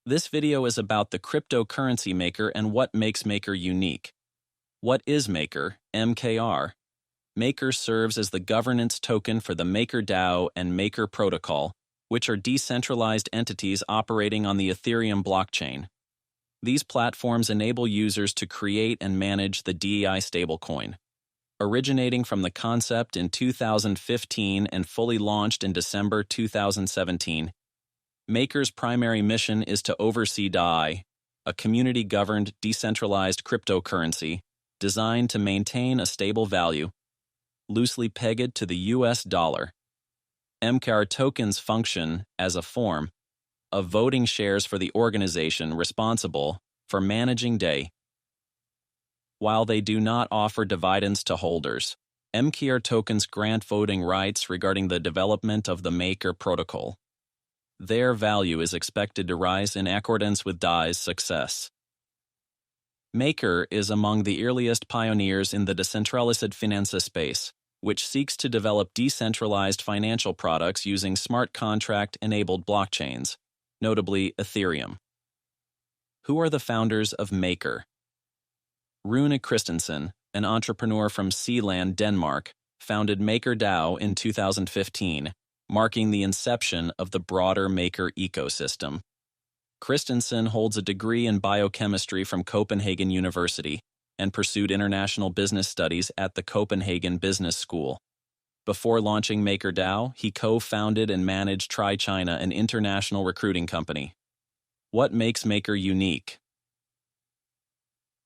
This video is about the cryptocurrency Maker and what makes Maker unique. What is Maker, MKR? Maker serves as the governance token for the MakerDAO and Maker Protocol, which are decentralized entities operating on the Ethereum blockchain. These platforms enable users to create and manage the DEI stablecoin. Originating from the concept in 2015 and fully launched in December 2017, Maker's primary mission is to oversee DEI, a community-governed, decentralized cryptocurrency designed to maintain a stable value, loosely pegged to the US dollar. MKR tokens function as a form of voting shares for the organization responsible for managing DEI. While they do not offer dividends to holders, MKR tokens grant voting rights regarding the development of the Maker Protocol. Their value is expected to rise in accordance with DEI's success. Maker is among the earliest pioneers in the decentralized finance space, which seeks to develop decentralized financial products using smart contract-enabled blockchains, notably Ethereum. Who are the founders of Maker? Rune Christensen, an entrepreneur from Sealand, Denmark, founded MakerDAO in 2015, marking the inception of the broader Maker ecosystem. Christensen holds a degree in biochemistry from Copenhagen University and pursued international business studies at the Copenhagen Business School. Before launching MakerDAO, he co-founded and managed Try China, an international recruiting company. What makes Maker unique?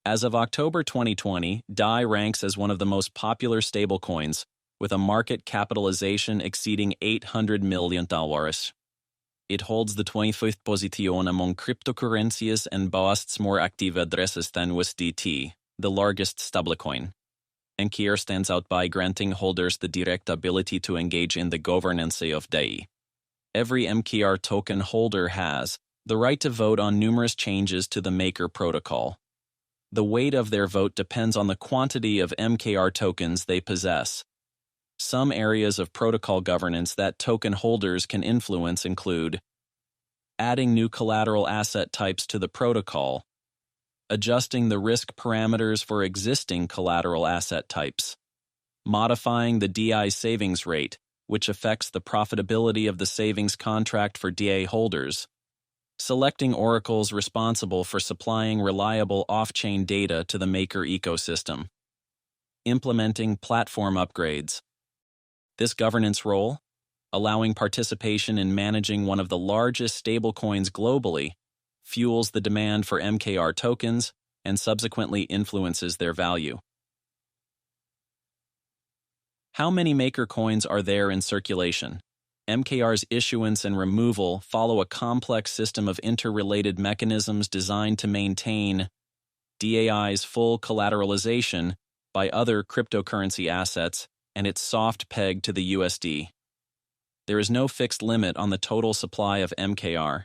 As of October 2020, DEI ranks as one of the most popular stablecoins, with a market capitalization exceeding $800 million. It holds the 25th position among cryptocurrencies and boasts more active addresses than USDT, the largest stablecoin. MKR stands out by granting holders the direct ability to engage in the governance of DEI. Every MKR token holder has the right to vote on numerous changes to the Maker Protocol. The weight of their vote depends on the quantity of MKR tokens they possess. Some areas of protocol governance that token holders can influence include adding new collateral asset types to the protocol, adjusting the risk parameters for existing collateral asset types, modifying the DEI savings rate, which affects the profitability of the savings contract for DEI holders, selecting oracles responsible for supplying reliable off-chain data to the Maker ecosystem, implementing platform upgrades. This governance role, allowing participation in managing one of the largest stablecoins globally, fuels the demand for MKR tokens and subsequently influences their value. How many Maker coins are there in circulation? MKR's issuance and removal follow a complex system of interrelated mechanisms designed to maintain DEI's full collateralization by other cryptocurrency assets and its soft peg to the USD. There is no fixed limit on the total supply of MKR.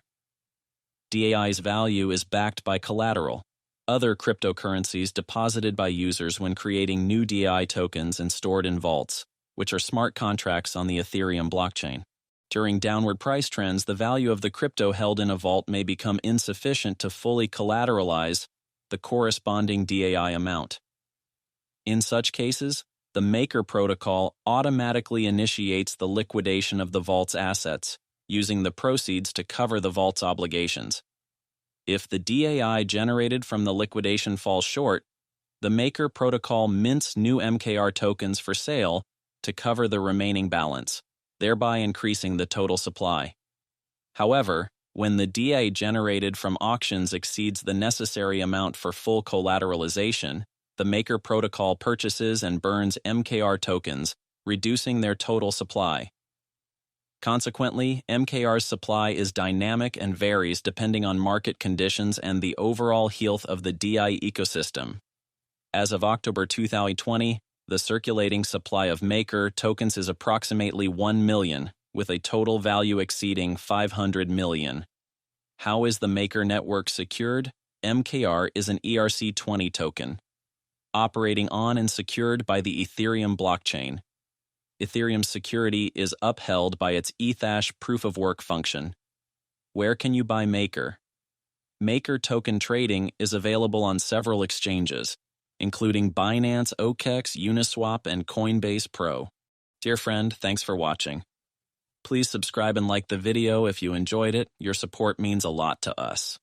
DEI's value is backed by collateral, other cryptocurrencies deposited by users when creating new DEI tokens and stored in vaults, which are smart contracts on the Ethereum blockchain. During downward price trends, the value of the crypto held in a vault may become insufficient to fully collateralize the corresponding DEI amount. In such cases, the Maker Protocol automatically initiates the liquidation of the vault's assets, using the proceeds to cover the vault's obligations. If the DEI generated from the liquidation falls short, the Maker Protocol mints new MKR tokens for sale to cover the remaining balance, thereby increasing the total supply. However, when the DEI generated from auctions exceeds the necessary amount for full collateralization, the Maker Protocol purchases and burns MKR tokens, reducing their total supply. Consequently, MKR's supply is dynamic and varies depending on market conditions and the overall health of the DEI ecosystem. As of October 2020, the circulating supply of Maker tokens is approximately 1 million, with a total value exceeding 500 million. How is the Maker network secured? MKR is an ERC20 token, operating on and secured by the Ethereum blockchain. Ethereum's security is upheld by its Ethash proof-of-work function. Where can you buy Maker? Maker token trading is available on several exchanges, including Binance, OKEx, Uniswap, and Coinbase Pro. Dear friend, thanks for watching. Please subscribe and like the video if you enjoyed it. Your support means a lot to us.